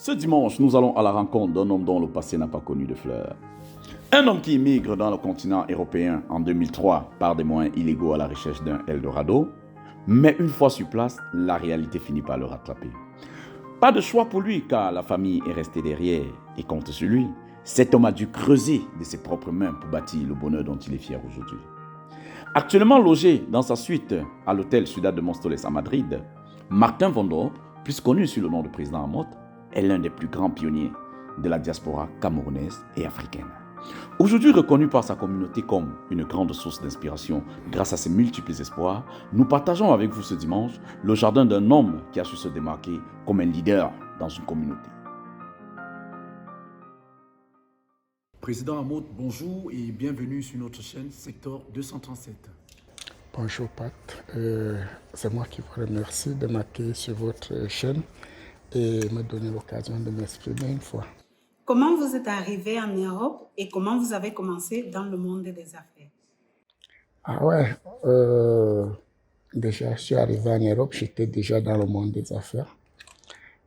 Ce dimanche, nous allons à la rencontre d'un homme dont le passé n'a pas connu de fleurs. Un homme qui immigre dans le continent européen en 2003 par des moyens illégaux à la recherche d'un Eldorado, mais une fois sur place, la réalité finit par le rattraper. Pas de choix pour lui car la famille est restée derrière et compte sur lui. Cet homme a dû creuser de ses propres mains pour bâtir le bonheur dont il est fier aujourd'hui. Actuellement logé dans sa suite à l'hôtel Ciudad de Móstoles à Madrid, Martin Vondor, plus connu sous le nom de président Amot, est l'un des plus grands pionniers de la diaspora camerounaise et africaine. Aujourd'hui reconnu par sa communauté comme une grande source d'inspiration grâce à ses multiples espoirs, nous partageons avec vous ce dimanche le jardin d'un homme qui a su se démarquer comme un leader dans une communauté. Président Amot, bonjour et bienvenue sur notre chaîne Secteur 237. Bonjour Pat, c'est moi qui vous remercie de m'accueillir sur votre chaîne et me donner l'occasion de m'exprimer une fois. Comment vous êtes arrivé en Europe et comment vous avez commencé dans le monde des affaires? Ah ouais, déjà je suis arrivé en Europe, j'étais déjà dans le monde des affaires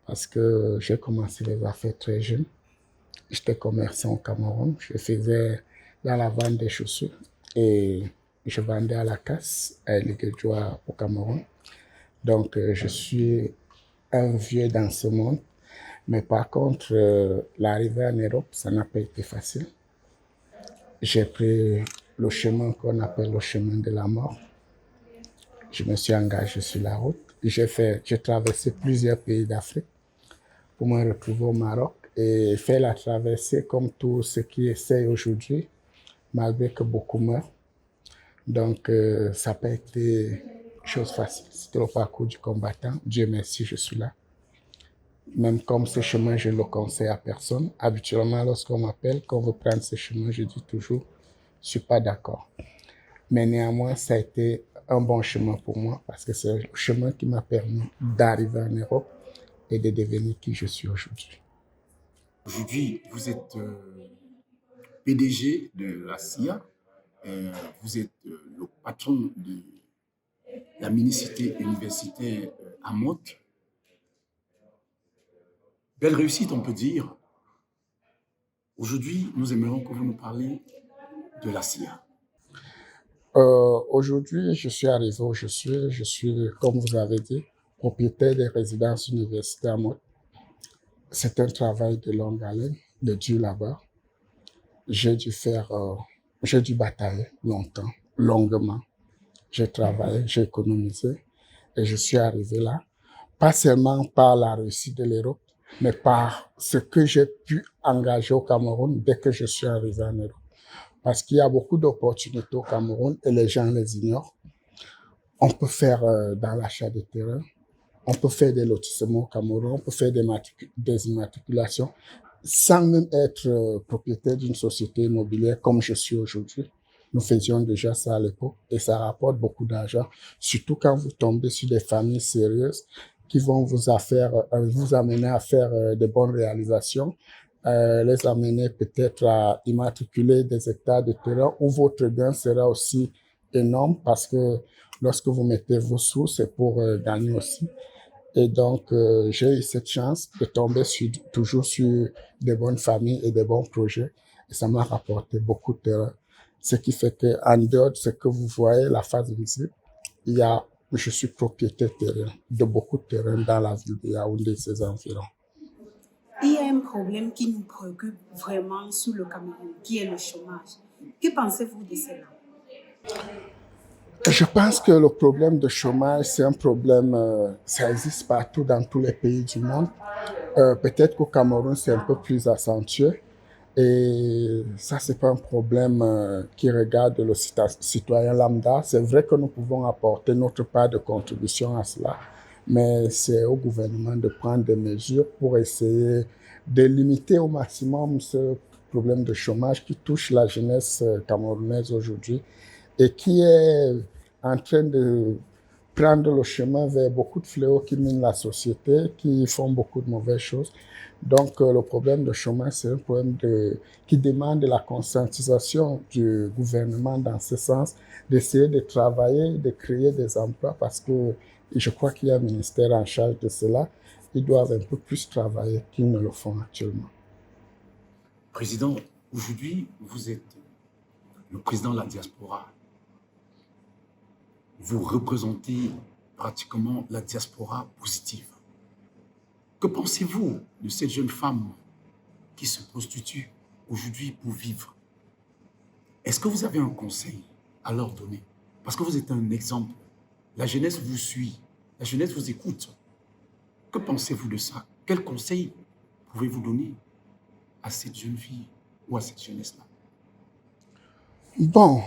parce que j'ai commencé les affaires très jeune. J'étais commerçant au Cameroun, je faisais dans la vente des chaussures et je vendais à la casse à Eliguéjoa au Cameroun. Donc je suis un vieux dans ce monde. Mais par contre, l'arrivée en Europe, ça n'a pas été facile. J'ai pris le chemin qu'on appelle le chemin de la mort. Je me suis engagé sur la route. J'ai traversé plusieurs pays d'Afrique pour me retrouver au Maroc et faire la traversée comme tous ceux qui essayent aujourd'hui, malgré que beaucoup meurent. Donc, ça n'a pas été chose facile. C'était le parcours du combattant. Dieu merci, je suis là. Même comme ce chemin, je ne le conseille à personne. Habituellement, lorsqu'on m'appelle, qu'on veut prendre ce chemin, je dis toujours, je ne suis pas d'accord. Mais néanmoins, ça a été un bon chemin pour moi parce que c'est le chemin qui m'a permis d'arriver en Europe et de devenir qui je suis aujourd'hui. Aujourd'hui, vous êtes PDG de la CIA, vous êtes le patron de la minicité universitaire Amot. Belle réussite, on peut dire. Aujourd'hui, nous aimerions que vous nous parliez de la CIA. Aujourd'hui, je suis arrivé où je suis, comme vous avez dit, propriétaire des résidences universitaires Amot. C'est un travail de longue haleine, de dur labeur. J'ai dû batailler longtemps, longuement. J'ai travaillé, j'ai économisé et je suis arrivé là. Pas seulement par la réussite de l'Europe, mais par ce que j'ai pu engager au Cameroun dès que je suis arrivé en Europe. Parce qu'il y a beaucoup d'opportunités au Cameroun et les gens les ignorent. On peut faire dans l'achat de terrain, on peut faire des lotissements au Cameroun, on peut faire des immatriculations sans même être propriétaire d'une société immobilière comme je suis aujourd'hui. Nous faisions déjà ça à l'époque et ça rapporte beaucoup d'argent, surtout quand vous tombez sur des familles sérieuses qui vont vous amener à faire de bonnes réalisations, les amener peut-être à immatriculer des hectares de terrain où votre gain sera aussi énorme parce que lorsque vous mettez vos sous, c'est pour gagner aussi. Et donc, j'ai eu cette chance de tomber toujours sur des bonnes familles et des bons projets. Et ça m'a rapporté beaucoup de terrain. Ce qui fait qu'en dehors de ce que vous voyez, la face visible, je suis propriétaire de beaucoup de terrain dans la ville de Yaoundé et ses environs. Il y a un problème qui nous préoccupe vraiment sur le Cameroun, qui est le chômage. Que pensez-vous de cela? Je pense que le problème de chômage, c'est un problème, ça existe partout dans tous les pays du monde. Peut-être qu'au Cameroun, c'est un peu plus accentué. Et ça, c'est pas un problème qui regarde le citoyen lambda. C'est vrai que nous pouvons apporter notre part de contribution à cela, mais c'est au gouvernement de prendre des mesures pour essayer de limiter au maximum ce problème de chômage qui touche la jeunesse camerounaise aujourd'hui et qui est en train de prendre le chemin vers beaucoup de fléaux qui minent la société, qui font beaucoup de mauvaises choses. Donc, le problème de chômage, c'est un problème qui demande la conscientisation du gouvernement dans ce sens, d'essayer de travailler, de créer des emplois, parce que je crois qu'il y a un ministère en charge de cela. ils doivent un peu plus travailler qu'ils ne le font actuellement. Président, aujourd'hui, vous êtes le président de la diaspora. Vous représentez pratiquement la diaspora positive. Que pensez-vous de cette jeune femme qui se prostitue aujourd'hui pour vivre? Est-ce que vous avez un conseil à leur donner? Parce que vous êtes un exemple. La jeunesse vous suit, la jeunesse vous écoute. Que pensez-vous de ça? Quel conseil pouvez-vous donner à cette jeune fille ou à cette jeunesse-là? Bon,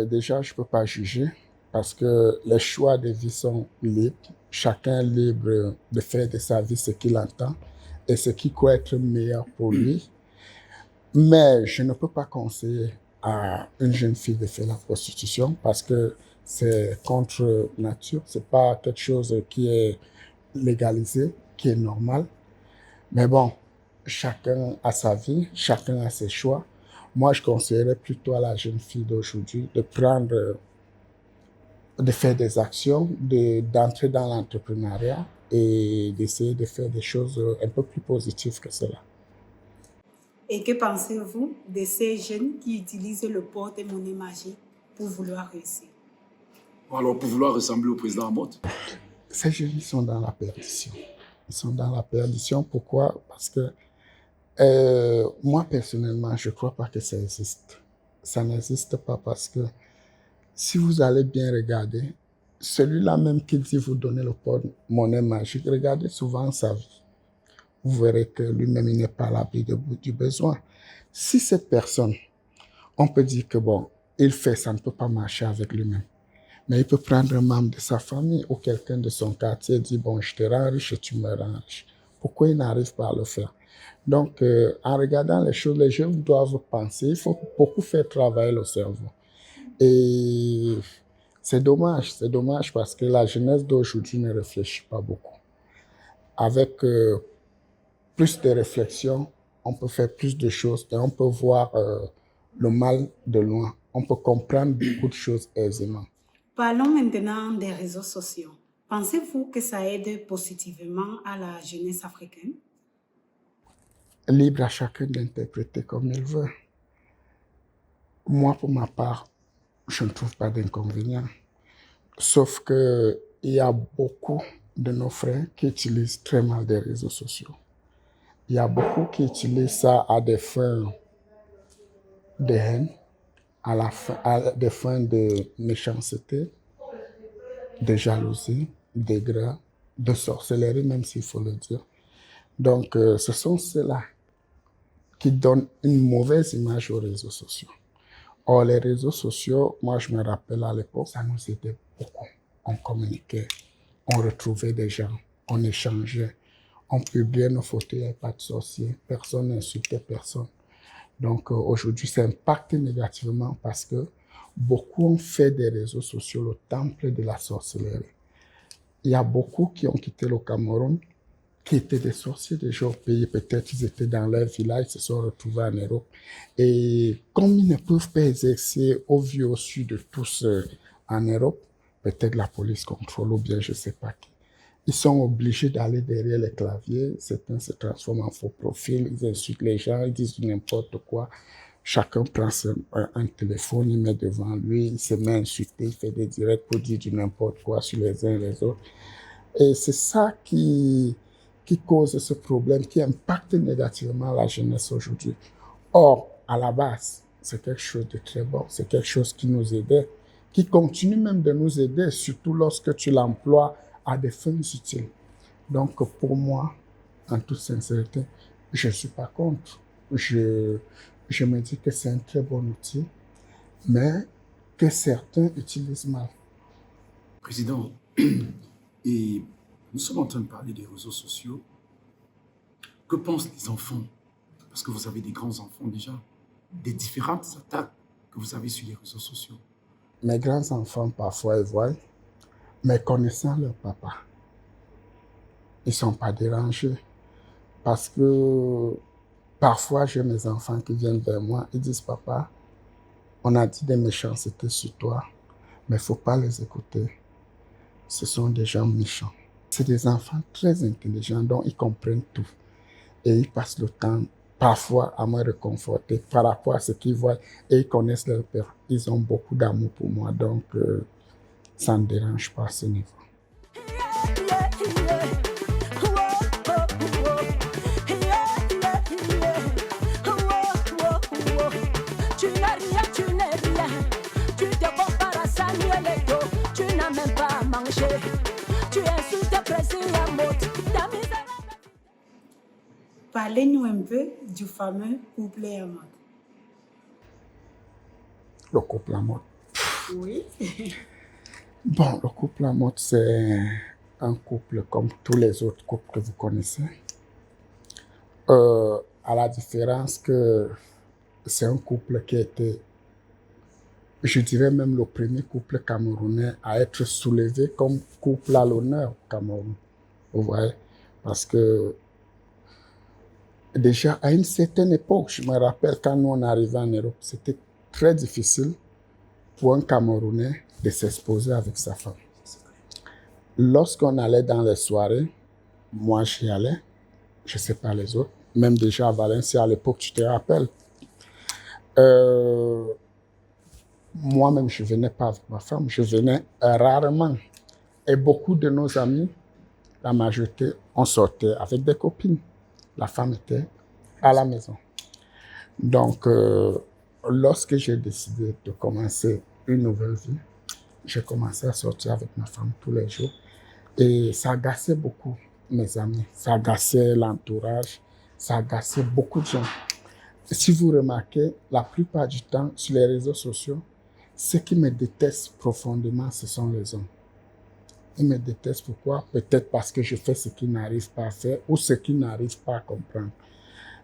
déjà, je ne peux pas juger parce que les choix de vie sont libres. Chacun est libre de faire de sa vie ce qu'il entend et ce qui croit être meilleur pour lui. Mais je ne peux pas conseiller à une jeune fille de faire la prostitution parce que c'est contre nature. C'est pas quelque chose qui est légalisé, qui est normal. Mais bon, chacun a sa vie, chacun a ses choix. Moi, je conseillerais plutôt à la jeune fille d'aujourd'hui de faire des actions, d'entrer dans l'entrepreneuriat et d'essayer de faire des choses un peu plus positives que cela. Et que pensez-vous de ces jeunes qui utilisent le porte-monnaie magique pour vouloir réussir? Alors, pour vouloir ressembler au président Amotte? Ces jeunes sont dans la perdition. Ils sont dans la perdition. Pourquoi? Parce que moi, personnellement, je ne crois pas que ça existe. Ça n'existe pas parce que si vous allez bien regarder, celui-là même qui dit vous donner le porte-monnaie magique, regardez souvent sa vie. Vous verrez que lui-même, il n'est pas à l'abri du besoin. Si cette personne, on peut dire que bon, il fait, ça ne peut pas marcher avec lui-même. Mais il peut prendre un membre de sa famille ou quelqu'un de son quartier et dire, bon, je te rends riche et tu me rends riche. Pourquoi il n'arrive pas à le faire? Donc, en regardant les choses, les jeunes doivent penser. Il faut beaucoup faire travailler le cerveau. Et c'est dommage parce que la jeunesse d'aujourd'hui ne réfléchit pas beaucoup. Avec plus de réflexion, on peut faire plus de choses et on peut voir le mal de loin. On peut comprendre beaucoup de choses aisément. Parlons maintenant des réseaux sociaux. Pensez-vous que ça aide positivement à la jeunesse africaine? Libre à chacun d'interpréter comme il veut. Moi, pour ma part, je ne trouve pas d'inconvénient. Sauf qu'il y a beaucoup de nos frères qui utilisent très mal les réseaux sociaux. Il y a beaucoup qui utilisent ça à des fins de haine, à des fins de méchanceté, de jalousie, d'aigreur, de sorcellerie, même s'il faut le dire. Donc, ce sont ceux-là qui donnent une mauvaise image aux réseaux sociaux. Or, les réseaux sociaux, moi, je me rappelle à l'époque, ça nous aidait beaucoup. On communiquait, on retrouvait des gens, on échangeait, on publiait nos photos, il n'y avait pas de sorciers, personne n'insultait personne. Donc, aujourd'hui, ça impacte négativement parce que beaucoup ont fait des réseaux sociaux le temple de la sorcellerie. Il y a beaucoup qui ont quitté le Cameroun, qui étaient des sorciers déjà au pays. Peut-être ils étaient dans leur village, ils se sont retrouvés en Europe. Et comme ils ne peuvent pas exercer au vu au su de tous en Europe, peut-être la police contrôle ou bien je ne sais pas qui. Ils sont obligés d'aller derrière les claviers. Certains se transforment en faux profil, ils insultent les gens, ils disent n'importe quoi. Chacun prend un téléphone, il met devant lui, il se met à insulter, il fait des directs pour dire du n'importe quoi sur les uns et les autres. Et c'est ça qui cause ce problème, qui impacte négativement la jeunesse aujourd'hui. Or, à la base, c'est quelque chose de très bon, c'est quelque chose qui nous aidait, qui continue même de nous aider, surtout lorsque tu l'emploies à des fins utiles. Donc, pour moi, en toute sincérité, je ne suis pas contre. Je me dis que c'est un très bon outil, mais que certains utilisent mal. Président, et nous sommes en train de parler des réseaux sociaux. Que pensent les enfants? Parce que vous avez des grands enfants déjà, des différentes attaques que vous avez sur les réseaux sociaux. Mes grands-enfants, parfois, ils voient, mais connaissant leur papa, ils ne sont pas dérangés. Parce que parfois, j'ai mes enfants qui viennent vers moi, ils disent, papa, on a dit des méchancetés sur toi, mais il ne faut pas les écouter. Ce sont des gens méchants. C'est des enfants très intelligents, donc ils comprennent tout. Et ils passent le temps parfois à me réconforter par rapport à ce qu'ils voient. Et ils connaissent leur père. Ils ont beaucoup d'amour pour moi, donc ça ne me dérange pas à ce niveau. Parlez-nous un peu du fameux couple Amad. Le couple Amad. Oui. Bon, le couple Amad, c'est un couple comme tous les autres couples que vous connaissez. À la différence que c'est un couple qui était, je dirais même le premier couple camerounais à être soulevé comme couple à l'honneur au Cameroun. Vous voyez? Parce que déjà, à une certaine époque, je me rappelle quand nous on arrivait en Europe, c'était très difficile pour un Camerounais de s'exposer avec sa femme. Lorsqu'on allait dans les soirées, moi j'y allais, je ne sais pas les autres, même déjà à Valencia à l'époque, tu te rappelles. Moi-même, je ne venais pas avec ma femme, je venais rarement. Et beaucoup de nos amis, la majorité, on sortait avec des copines. La femme était à la maison. Donc, lorsque j'ai décidé de commencer une nouvelle vie, j'ai commencé à sortir avec ma femme tous les jours. Et ça agaçait beaucoup mes amis, ça agaçait l'entourage, ça agaçait beaucoup de gens. Et si vous remarquez, la plupart du temps, sur les réseaux sociaux, ceux qui me détestent profondément, ce sont les hommes. Ils me détestent pourquoi? Peut-être parce que je fais ce qu'ils n'arrivent pas à faire ou ce qu'ils n'arrivent pas à comprendre.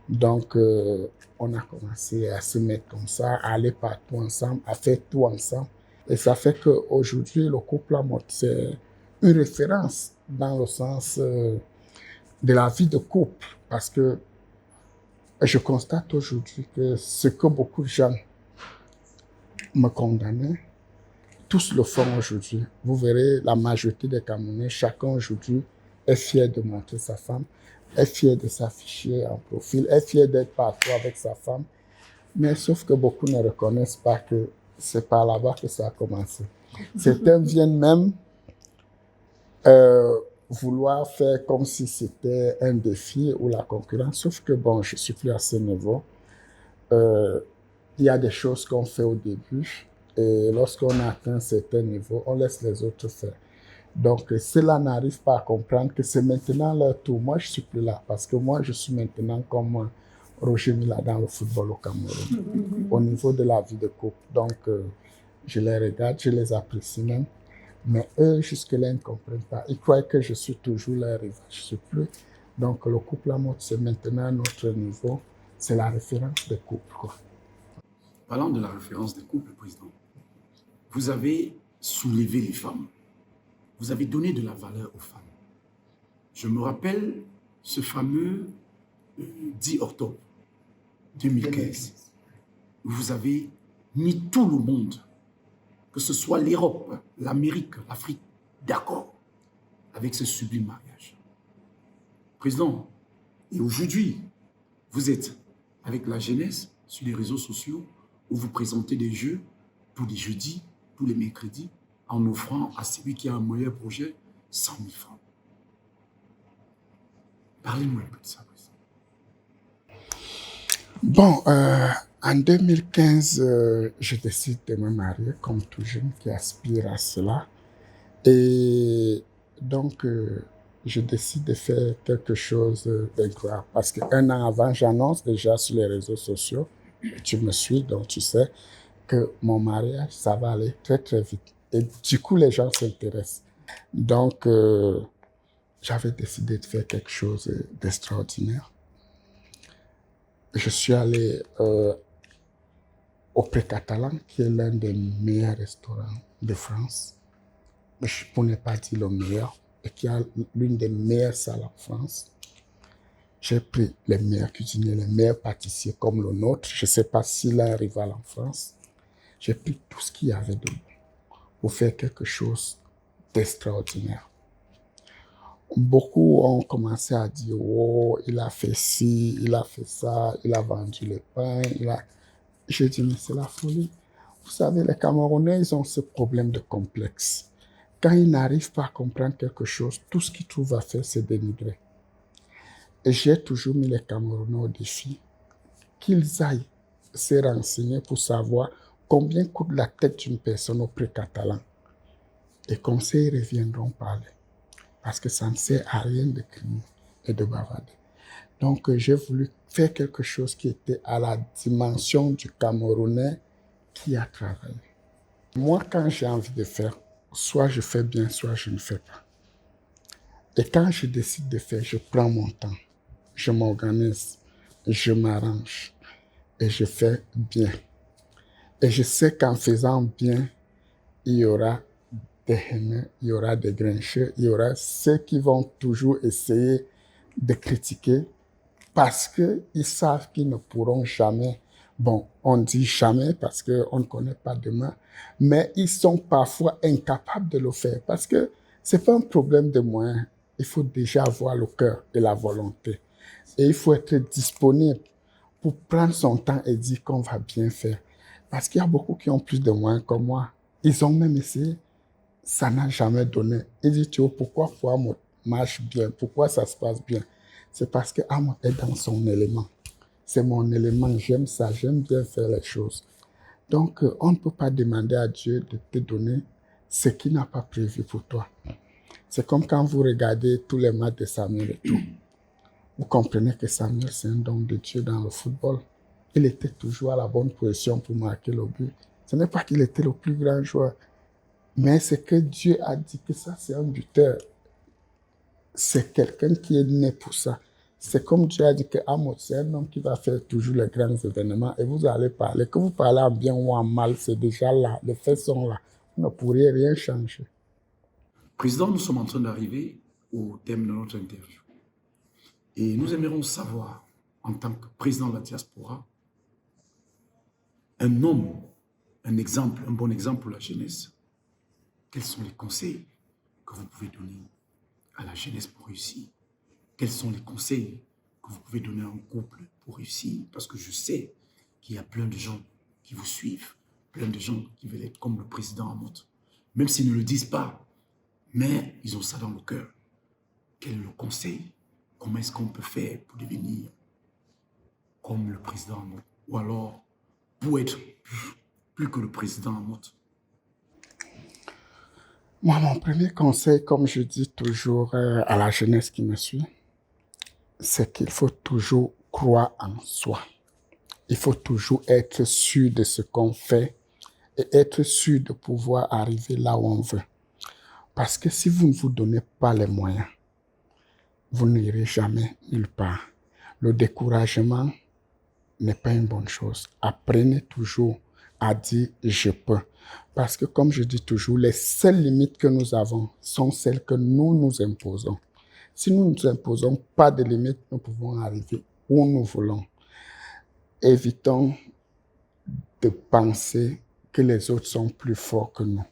Donc, on a commencé à se mettre comme ça, à aller partout ensemble, à faire tout ensemble. Et ça fait qu'aujourd'hui, le couple Amad, c'est une référence dans le sens de la vie de couple. Parce que je constate aujourd'hui que ce que beaucoup de gens me condamnaient, tous le font aujourd'hui. Vous verrez, la majorité des Camerounais, chacun aujourd'hui est fier de montrer sa femme, est fier de s'afficher en profil, est fier d'être partout avec sa femme. Mais sauf que beaucoup ne reconnaissent pas que c'est par là-bas que ça a commencé. Certains viennent même vouloir faire comme si c'était un défi ou la concurrence. Sauf que bon, je suis plus à ce niveau. Il y a des choses qu'on fait au début et lorsqu'on atteint un certain niveau, on laisse les autres faire. Donc, ceux-là n'arrivent pas à comprendre que c'est maintenant leur tour. Moi, je ne suis plus là parce que moi, je suis maintenant comme Roger Mila dans le football au Cameroun, au niveau de la vie de couple. Donc, je les regarde, je les apprécie même. Mais eux, jusque-là, ils ne comprennent pas. Ils croient que je suis toujours leur rival. Je ne suis plus. Donc, le couple Amad, c'est maintenant notre niveau. C'est la référence des couples, quoi. Parlant de la référence des couples, Président, vous avez soulevé les femmes. Vous avez donné de la valeur aux femmes. Je me rappelle ce fameux 10 octobre 2015. Où vous avez mis tout le monde, que ce soit l'Europe, l'Amérique, l'Afrique, d'accord avec ce sublime mariage. Président, et aujourd'hui, vous êtes avec la jeunesse sur les réseaux sociaux où vous présentez des jeux tous les jeudis, tous les mercredis, en offrant à celui qui a un meilleur projet 100 000 francs. Parlez-nous un peu de ça, président. Bon, en 2015, je décide de me marier comme tout jeune qui aspire à cela. Et donc, je décide de faire quelque chose d'incroyable. Parce qu'un an avant, j'annonce déjà sur les réseaux sociaux, tu me suis, donc tu sais que mon mariage, ça va aller très très vite. Et du coup, les gens s'intéressent. Donc, j'avais décidé de faire quelque chose d'extraordinaire. Je suis allé au Pré-Catalan, qui est l'un des meilleurs restaurants de France. Pour ne pas dire le meilleur, et qui a l'une des meilleures salles en France. J'ai pris les meilleurs cuisiniers, les meilleurs pâtissiers comme le nôtre. Je ne sais pas s'il a un rival en France. J'ai pris tout ce qu'il y avait de bon pour faire quelque chose d'extraordinaire. beaucoup ont commencé à dire, oh, il a fait ci, il a fait ça, il a vendu le pain, J'ai dit, mais c'est la folie. Vous savez, les Camerounais, ils ont ce problème de complexe. Quand ils n'arrivent pas à comprendre quelque chose, tout ce qu'ils trouvent à faire, c'est dénigrer. Et j'ai toujours mis les Camerounais au défi qu'ils aillent se renseigner pour savoir combien coûte la tête d'une personne au prix catalan. Et comme ça, ils reviendront parler. Parce que ça ne sert à rien de crier et de bavarder. Donc, j'ai voulu faire quelque chose qui était à la dimension du Camerounais qui a travaillé. Moi, quand j'ai envie de faire, soit je fais bien, soit je ne fais pas. Et quand je décide de faire, je prends mon temps, je m'organise, je m'arrange et je fais bien. Et je sais qu'en faisant bien, il y aura des haineux, il y aura des grincheux, il y aura ceux qui vont toujours essayer de critiquer parce qu'ils savent qu'ils ne pourront jamais. Bon, on dit jamais parce qu'on ne connaît pas demain, mais ils sont parfois incapables de le faire parce que c'est pas un problème de moyens. Il faut déjà avoir le cœur et la volonté. Et il faut être disponible pour prendre son temps et dire qu'on va bien faire. Parce qu'il y a beaucoup qui ont plus de moyens que moi. Ils ont même essayé. Ça n'a jamais donné. Il dit, tu vois, pourquoi Fouamout marche bien? Pourquoi ça se passe bien? C'est parce que Amout est dans son élément. C'est mon élément, j'aime ça, j'aime bien faire les choses. Donc, on ne peut pas demander à Dieu de te donner ce qu'il n'a pas prévu pour toi. C'est comme quand vous regardez tous les matchs de Samuel et tout. Vous comprenez que Samuel, c'est un don de Dieu dans le football. Il était toujours à la bonne position pour marquer le but. Ce n'est pas qu'il était le plus grand joueur, mais c'est que Dieu a dit que ça, c'est un buteur. C'est quelqu'un qui est né pour ça. C'est comme Dieu a dit que Amos, c'est un homme qui va faire toujours les grands événements et vous allez parler. Que vous parlez en bien ou en mal, c'est déjà là. Les faits sont là. Vous ne pourriez rien changer. Président, nous sommes en train d'arriver au thème de notre interview. Et nous aimerions savoir, en tant que président de la diaspora, un homme, un exemple, un bon exemple pour la jeunesse. Quels sont les conseils que vous pouvez donner à la jeunesse pour réussir? Quels sont les conseils que vous pouvez donner à un couple pour réussir? Parce que je sais qu'il y a plein de gens qui vous suivent, plein de gens qui veulent être comme le président Amout. Même s'ils ne le disent pas, mais ils ont ça dans le cœur. Quel est le conseil? Comment est-ce qu'on peut faire pour devenir comme le président Amout? Ou alors, pour être plus que le président Amout? Moi, mon premier conseil, comme je dis toujours à la jeunesse qui me suit, c'est qu'il faut toujours croire en soi. Il faut toujours être sûr de ce qu'on fait et être sûr de pouvoir arriver là où on veut. Parce que si vous ne vous donnez pas les moyens, vous n'irez jamais nulle part. Le découragement n'est pas une bonne chose. Apprenez toujours à dire « je peux ». Parce que comme je dis toujours, les seules limites que nous avons sont celles que nous nous imposons. Si nous ne nous imposons pas de limites, nous pouvons arriver où nous voulons. Évitons de penser que les autres sont plus forts que nous.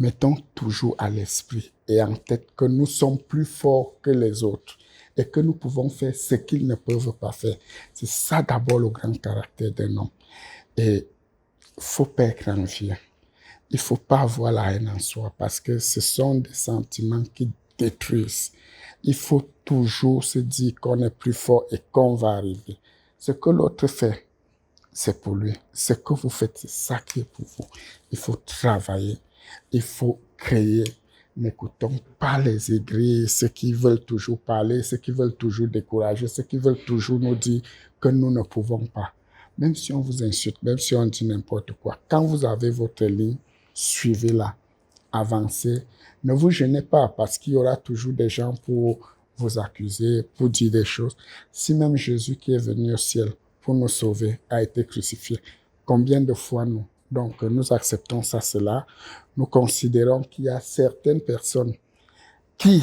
Mettons toujours à l'esprit et en tête que nous sommes plus forts que les autres et que nous pouvons faire ce qu'ils ne peuvent pas faire. C'est ça d'abord le grand caractère d'un homme. Et il ne faut pas être envieux. Il ne faut pas avoir la haine en soi parce que ce sont des sentiments qui détruisent. Il faut toujours se dire qu'on est plus fort et qu'on va arriver. Ce que l'autre fait, c'est pour lui. Ce que vous faites, c'est ça qui est pour vous. Il faut travailler. Il faut créer. N'écoutons pas les aigris, ceux qui veulent toujours parler, ceux qui veulent toujours décourager, ceux qui veulent toujours nous dire que nous ne pouvons pas. Même si on vous insulte, même si on dit n'importe quoi, quand vous avez votre ligne, suivez-la, avancez. Ne vous gênez pas parce qu'il y aura toujours des gens pour vous accuser, pour dire des choses. Si même Jésus qui est venu au ciel pour nous sauver a été crucifié, combien de fois nous? Donc, nous acceptons ça, cela. Nous considérons qu'il y a certaines personnes qui,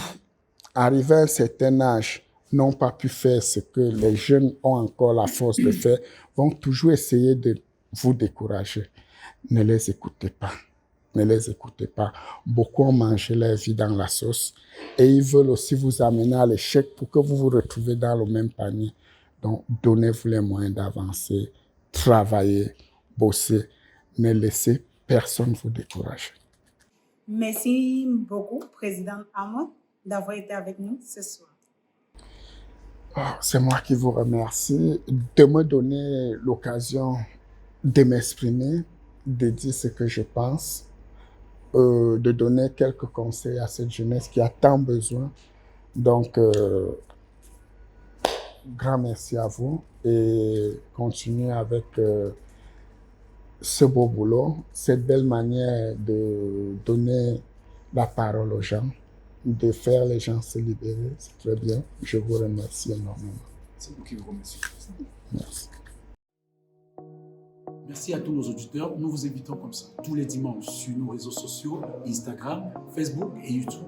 arrivées à un certain âge, n'ont pas pu faire ce que les jeunes ont encore la force de faire, vont toujours essayer de vous décourager. Ne les écoutez pas. Ne les écoutez pas. Beaucoup ont mangé leur vie dans la sauce et ils veulent aussi vous amener à l'échec pour que vous vous retrouviez dans le même panier. Donc, donnez-vous les moyens d'avancer, travailler, bosser. Ne laissez personne vous décourager. Merci beaucoup, Président Ahmad, d'avoir été avec nous ce soir. C'est moi qui vous remercie de me donner l'occasion de m'exprimer, de dire ce que je pense, de donner quelques conseils à cette jeunesse qui a tant besoin. Donc, grand merci à vous et continuez avec ce beau boulot, cette belle manière de donner la parole aux gens, de faire les gens se libérer. C'est très bien. Je vous remercie énormément. C'est vous qui vous remercie. Merci. Merci à tous nos auditeurs. Nous vous invitons comme ça tous les dimanches sur nos réseaux sociaux, Instagram, Facebook et YouTube.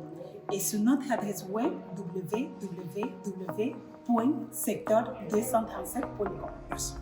Et sur notre adresse web www.secteur237.com. Merci.